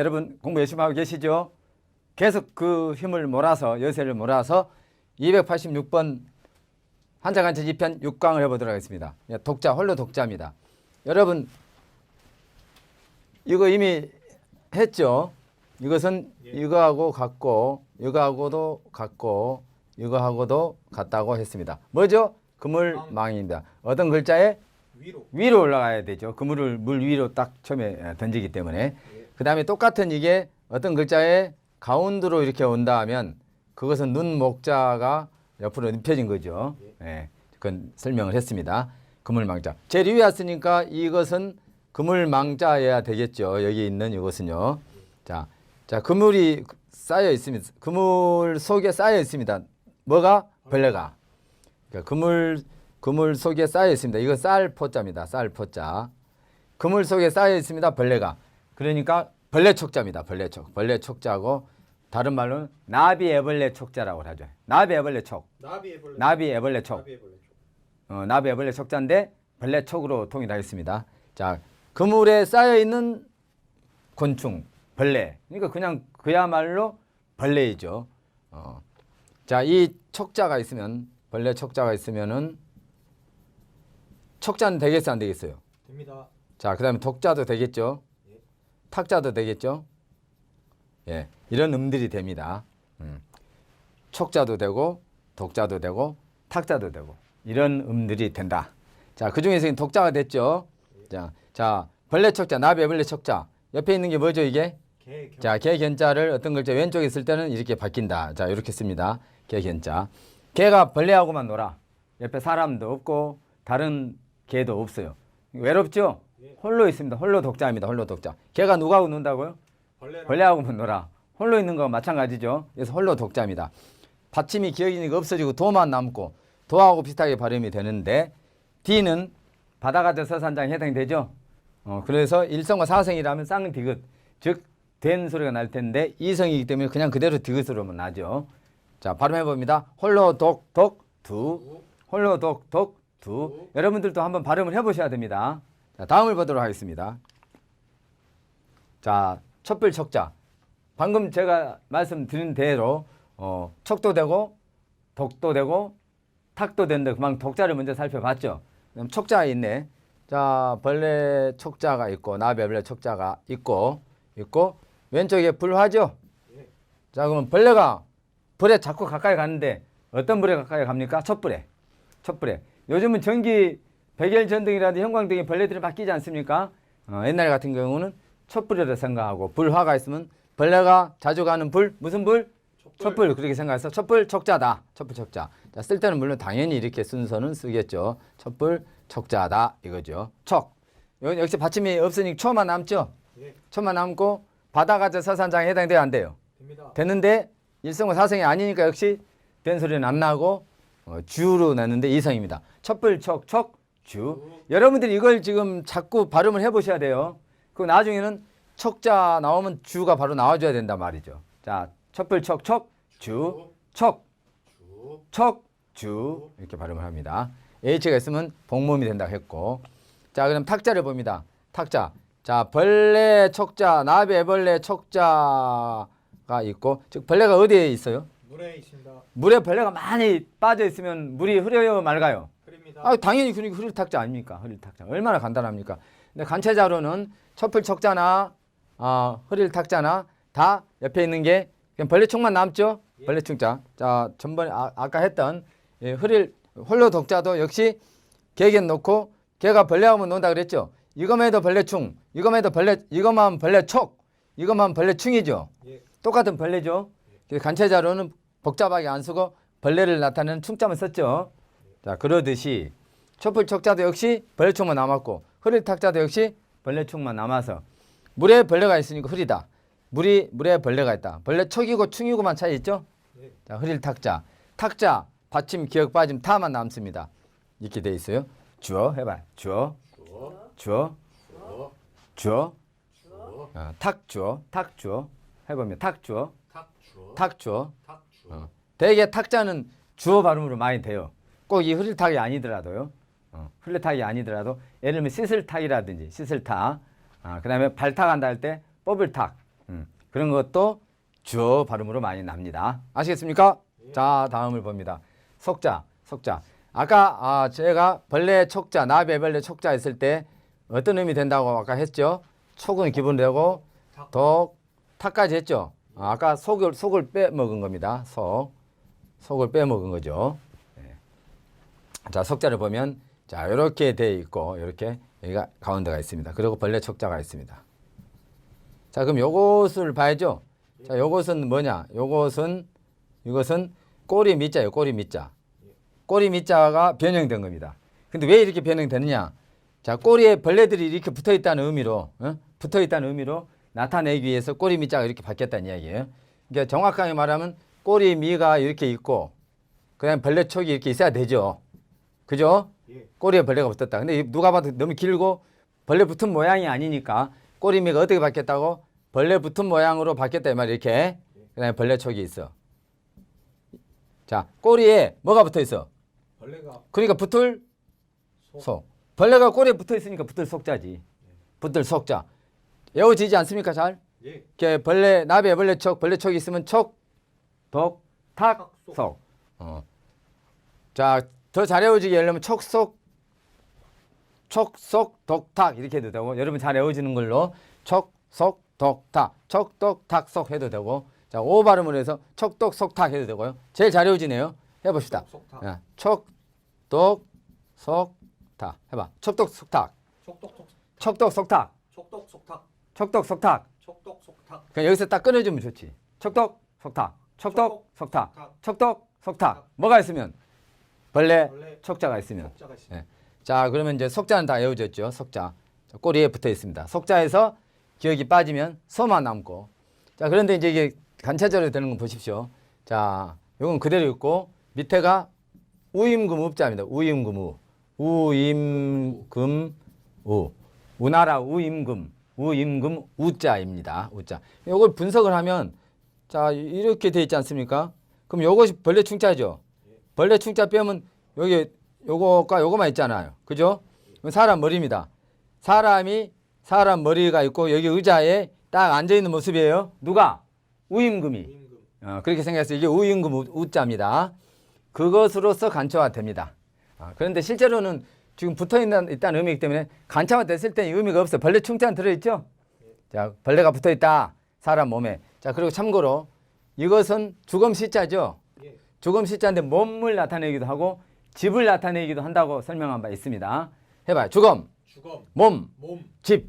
여러분 공부 열심히 하고 계시죠? 계속 그 힘을 몰아서 여세를 몰아서 286번 한자간체 2편 6강을 해보도록 하겠습니다. 독자, 홀로 독자입니다. 여러분 이거 이미 했죠? 이것은 이거하고 같고 이거하고도 같고 이거하고도 같다고 했습니다. 뭐죠? 그물망입니다. 어떤 글자에? 위로 올라가야 되죠. 그물을 물 위로 딱 처음에 던지기 때문에. 그 다음에 똑같은 이게 어떤 글자에 가운데로 이렇게 온다 하면 그것은 눈 목자가 옆으로 눕혀진 거죠. 예, 그건 설명을 했습니다. 그물망자. 제일 위에 왔으니까 이것은 그물망자여야 되겠죠. 여기 있는 이것은요. 자, 그물이 쌓여 있습니다. 그물 속에 쌓여 있습니다. 뭐가? 벌레가. 그러니까 그물 속에 쌓여 있습니다. 이거 쌀포자입니다. 쌀포자. 그물 속에 쌓여 있습니다. 벌레가. 그러니까 벌레촉자입니다. 벌레촉자고 다른 말로는 나비애벌레 촉자라고 하죠. 나비애벌레 촉. 나비애벌레 촉. 나비애벌레 촉자인데 벌레촉으로 통일하겠습니다. 자, 그물에 쌓여 있는 곤충, 벌레. 그러니까 그냥 그야말로 벌레이죠. 자, 이 촉자가 있으면 벌레 촉자가 있으면은 촉자는 되겠어요, 안 되겠어요? 됩니다. 자, 그다음에 독자도 되겠죠. 예. 탁자도 되겠죠. 예, 이런 음들이 됩니다. 촉자도 되고 독자도 되고 탁자도 되고 이런 음들이 된다. 자, 그 중에서 독자가 됐죠. 자, 벌레 촉자, 나비애벌레 촉자. 옆에 있는 게 뭐죠, 이게? 자, 개견자를 어떤 글자 왼쪽에 있을 때는 이렇게 바뀐다. 자, 이렇게 씁니다. 개견자. 개가 벌레하고만 놀아. 옆에 사람도 없고 다른 개도 없어요. 외롭죠? 홀로 있습니다. 홀로 독자입니다. 홀로 독자. 개가 누구하고 논다고요? 벌레하고만 놀아. 홀로 있는 거 마찬가지죠. 그래서 홀로 독자입니다. 받침이 기억이니까 없어지고 도만 남고 도하고 비슷하게 발음이 되는데 D는 바다가대 서산장에 해당이 되죠. 그래서 일성과 사성이라면 쌍디귿, 즉 된 소리가 날 텐데 이성이기 때문에 그냥 그대로 디귿으로만 나죠. 자, 발음해 봅니다. 홀로 독 두. 홀로 독 두. 여러분들도 한번 발음을 해보셔야 됩니다. 자, 다음을 보도록 하겠습니다. 자, 촛불 촉자. 방금 제가 말씀드린 대로 촉도 되고 독도 되고 탁도 되는데 그만 독자를 먼저 살펴봤죠. 그럼 촉자가 있네. 자, 벌레 촉자가 있고 나비애벌레 촉자가 있고 왼쪽에 불화죠. 자, 그러면 벌레가 불에 자꾸 가까이 가는데 어떤 불에 가까이 갑니까? 촛불에. 요즘은 전기 백열전등이라든지 형광등이 벌레들이 바뀌지 않습니까? 옛날 같은 경우는 촛불이라고 생각하고 불화가 있으면 벌레가 자주 가는 불, 무슨 불? 촛불. 그렇게 생각해서 촛불 촉자다. 촛불 촉자. 자, 쓸 때는 물론 당연히 이렇게 순서는 쓰겠죠. 촛불 촉자다 이거죠. 촉. 역시 받침이 없으니 초만 남죠. 초만 남고 바다가재 서산장에 해당돼야 안 돼요. 됩니다. 되는데 일성과 사성이 아니니까 역시 된 소리는 안 나고 주로 나는데 이성입니다. 촛불 촉 주. 여러분들이 이걸 지금 자꾸 발음을 해보셔야 돼요. 그 나중에는 촉자 나오면 주가 바로 나와줘야 된단 말이죠. 자, 촛불 촉 주. 이렇게 발음을 합니다. H가 있으면 복몸이 된다고 했고. 자, 그럼 탁자를 봅니다. 탁자. 자, 벌레 촉자, 나비애벌레 촉자가 있고, 즉 벌레가 어디에 있어요? 물에 있습니다. 물에 벌레가 많이 빠져 있으면 물이 흐려요, 맑아요? 흐립니다. 당연히 그러니까 흐릴 탁자 아닙니까? 흐릴 탁자. 얼마나 간단합니까? 근데 간체자로는 촛불 촉자나 흐릴 탁자나 다 옆에 있는 게 그냥 벌레촉만 남죠? 벌레촉자. 자, 전번에 아까 했던 홀로 독자도 역시 개견 놓고 개가 벌레하면 논다 그랬죠? 이거만 해도 벌레충, 이거만 벌레촉, 이거만 벌레충이죠? 똑같은 벌레죠? 간체자로는 복잡하게 안 쓰고 벌레를 나타내는 충자만 썼죠? 자, 그러듯이 촛불 촉자도 역시 벌레촉만 남았고 흐릴 탁자도 역시 벌레촉만 남아서 물에 벌레가 있으니까 흐리다. 물에 벌레가 있다. 벌레촉이고 충이고만 차이 있죠? 자, 흐릴 탁자. 탁자, 받침, 기억, 빠짐, 타만 남습니다. 이렇게 돼 있어요. 주어 해봐. 주어. 탁주어. 해보면 탁주어. 대개 탁자는 주어 발음으로 많이 돼요. 꼭 이 흐릴 탁이 아니더라도요. 흐릴 탁이 아니더라도 예를 들면 씻을 탁이라든지 씻을 탁. 그 다음에 발탁한다 할 때 뽑을 탁. 그런 것도 주어 발음으로 많이 납니다. 아시겠습니까? 자, 다음을 봅니다. 속자. 아까 제가 벌레 촉자, 나비벌레 촉자 했을 때 어떤 의미 된다고 아까 했죠? 촉은 기본되고 독, 탁까지 했죠? 아까 속을 빼먹은 겁니다. 속을 빼먹은 거죠. 네. 자, 속자를 보면 자, 이렇게 돼 있고 이렇게 여기가 가운데가 있습니다. 그리고 벌레 촉자가 있습니다. 자, 그럼 요것을 봐야죠. 자, 요것은 뭐냐? 이것은 꼬리 밑자예요. 꼬리 밑자. 꼬리 밑자가 변형된 겁니다. 근데 왜 이렇게 변형되느냐? 자, 꼬리에 벌레들이 이렇게 붙어 있다는 의미로, 붙어 있다는 의미로 나타내기 위해서 꼬리 밑자가 이렇게 바뀌었다는 이야기예요. 그러니까 정확하게 말하면 꼬리 미가 이렇게 있고, 그다음 벌레 촉이 이렇게 있어야 되죠. 그죠? 꼬리에 벌레가 붙었다. 근데 누가 봐도 너무 길고 벌레 붙은 모양이 아니니까 꼬리 미가 어떻게 바뀌었다고? 벌레 붙은 모양으로 바뀌었다 이 말이에요. 이렇게. 그다음에 벌레 촉이 있어. 자, 꼬리에 뭐가 붙어 있어? 벌레가. 그러니까 붙을 속. 벌레가 꼬리에 붙어 있으니까 붙을 속자지. 붙을 속자. 외워지지 않습니까? 잘? 예. 이렇게 벌레, 나비에 벌레 촉이 있으면 촉, 독, 탁, 속. 자, 더 잘 외워지게 하려면 촉, 속, 독, 탁 이렇게 해도 되고, 여러분 잘 외워지는 걸로 촉, 속, 독, 탁, 촉, 독, 탁, 속 해도 되고, 자, 오 발음을 해서 촉, 독, 속, 탁 해도 되고요. 제일 잘 외워지네요. 해봅시다. 촉, 독, 속, 탁. 해봐. 촉, 독, 속, 탁. 촉, 독, 속, 탁. 촉, 독, 속, 탁. 그냥 여기서 딱 끊어주면 좋지. 촉, 독, 속, 탁. 촉, 독, 속, 탁. 촉, 독, 속, 탁. 뭐가 있으면? 벌레 촉자가 있으면. 네. 자, 그러면 이제 속자는 다 외워졌죠. 속자. 자, 꼬리에 붙어 있습니다. 속자에서 기억이 빠지면 소만 남고. 자, 그런데 이제 이게 간체적으로 되는 거 보십시오. 자, 요건 그대로 있고 밑에가 우임금우자입니다. 우임금우. 우임금우. 우나라 우임금. 우임금 우자입니다. 우자. 요걸 분석을 하면 자, 이렇게 돼 있지 않습니까? 그럼 요것이 벌레 충자죠. 벌레 충자 빼면 여기 요거가 요거만 있잖아요. 그죠? 사람 머리입니다. 사람 머리가 있고 여기 의자에 딱 앉아 있는 모습이에요. 누가? 우임금이. 그렇게 생각해서 이게 우임금 우자입니다. 그것으로서 간첩화됩니다. 그런데 실제로는 지금 붙어있다는 의미이기 때문에 간첩화됐을 때는 의미가 없어요. 벌레 충자는 들어있죠? 자, 벌레가 붙어있다. 사람 몸에. 자, 그리고 참고로 이것은 주검 시자죠? 주검 시자인데 몸을 나타내기도 하고 집을 나타내기도 한다고 설명한 바 있습니다. 해봐요. 주검. 몸. 집.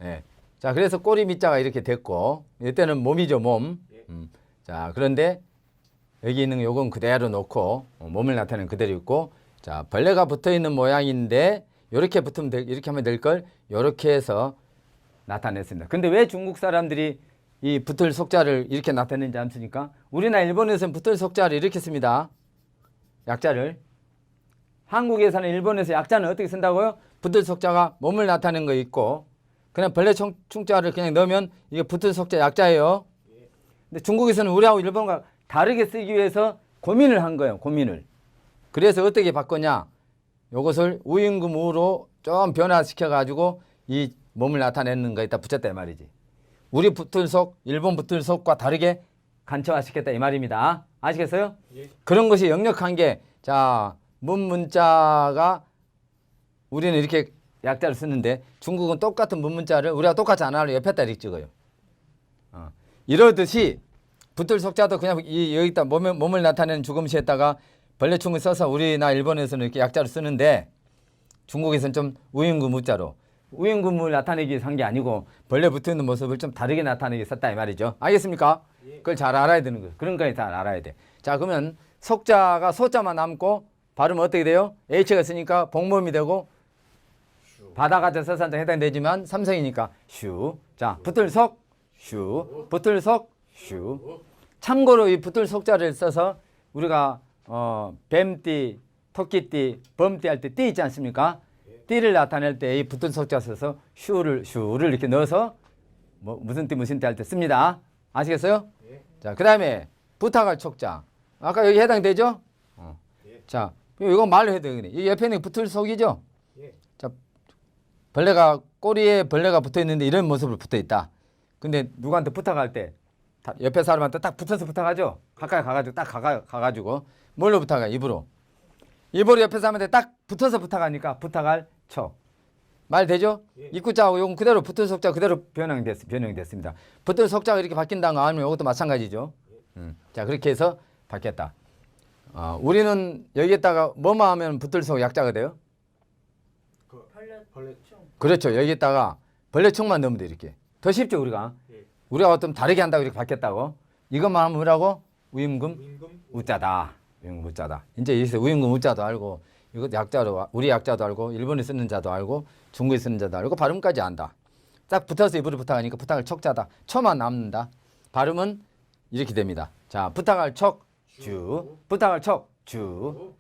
예. 자, 그래서 꼬리 밑자가 이렇게 됐고 이때는 몸이죠. 몸. 자, 그런데 여기 있는 요건 그대로 놓고 몸을 나타내는 그대로 있고 자, 벌레가 붙어있는 모양인데 이렇게 붙으면 이렇게 하면 될 걸 이렇게 해서 나타냈습니다. 근데 왜 중국 사람들이 이 붙을 속자를 이렇게 나타내는지 않습니까? 우리나라 일본에서는 붙을 속자를 이렇게 씁니다. 약자를. 한국에서는 일본에서 약자는 어떻게 쓴다고요? 붙을 속자가 몸을 나타내는 거 있고 그냥 벌레 충자를 그냥 넣으면 이게 붙을 속자 약자예요. 근데 중국에서는 우리하고 일본과 다르게 쓰기 위해서 고민을 한 거예요. 고민을. 그래서 어떻게 바꿨냐? 요것을 우임금우로 좀 변화시켜 가지고 이 몸을 나타내는 거에다 붙였다 이 말이지. 우리 붙을속, 일본 붙을속과 다르게 간첩화시켰다 이 말입니다. 아시겠어요? 예. 그런 것이 역력한 게 자, 문자가 우리는 이렇게 약자를 쓰는데 중국은 똑같은 문자를 우리가 똑같이 안 하려 옆에다 이렇게 찍어요. 이러듯이 붙을속자도 그냥 여기다 몸을 나타내는 주검시에다가 벌레충을 써서 우리나 일본에서는 이렇게 약자로 쓰는데 중국에서는 좀 우임금우자로 우임금을 나타내기 위해서 한 게 아니고 벌레 붙어있는 모습을 좀 다르게 나타내기 위해서 썼다 이 말이죠. 알겠습니까? 그걸 잘 알아야 되는 거예요. 그런 거 잘 알아야 돼. 자, 그러면 속자가 소자만 남고 발음은 어떻게 돼요? H가 있으니까 복모음이 되고 바다가자 서산자 해당되지만 삼성이니까 슈. 자, 붙을속 슈. 붙을속 슈. 참고로 이 붙을속자를 써서 우리가 뱀띠, 토끼띠, 범띠 할 때 띠 있지 않습니까? 띠를 나타낼 때 이 붙은 속자 써서 슈를 이렇게 넣어서 뭐 무슨 띠 할 때 씁니다. 아시겠어요? 자, 그 다음에 부탁할 촉자. 아까 여기 해당되죠? 자, 이건 말로 해도 되겠네. 이 옆에 있는 붙을 속이죠? 자, 꼬리에 벌레가 붙어 있는데 이런 모습으로 붙어 있다. 근데 누구한테 부탁할 때 옆에 사람한테 딱 붙어서 부탁하죠. 가까이 가가지고 딱 가가지고 뭘로 부탁해? 입으로. 입으로 옆에 사람한테 딱 붙어서 부탁하니까 부탁할 척. 말 되죠? 입구자하고 요건 그대로 붙을 속자 그대로 변형됐습니다. 붙을 속자가 이렇게 바뀐다는 거 아니면 이것도 마찬가지죠. 자 그렇게 해서 바뀌었다. 우리는 여기에다가 뭐만 하면 붙을 속 약자가 돼요? 벌레총. 그렇죠. 여기에다가 벌레총만 넣으면 돼 이렇게. 더 쉽죠 우리가. 우리가 좀 다르게 한다고 이렇게 바뀌었다고. 이것만 하면 뭐라고? 우임금 우자다. 우임금 우자다. 이제 여기서 우임금 우자도 알고 이거 약자로 우리 약자도 알고 일본에 쓰는 자도 알고 중국에 쓰는 자도 알고 발음까지 안다. 딱 붙어서 입으로 부탁하니까 부탁을 척자다. 처만 남는다. 발음은 이렇게 됩니다. 자 부탁할 척 주. 부탁할 척 주.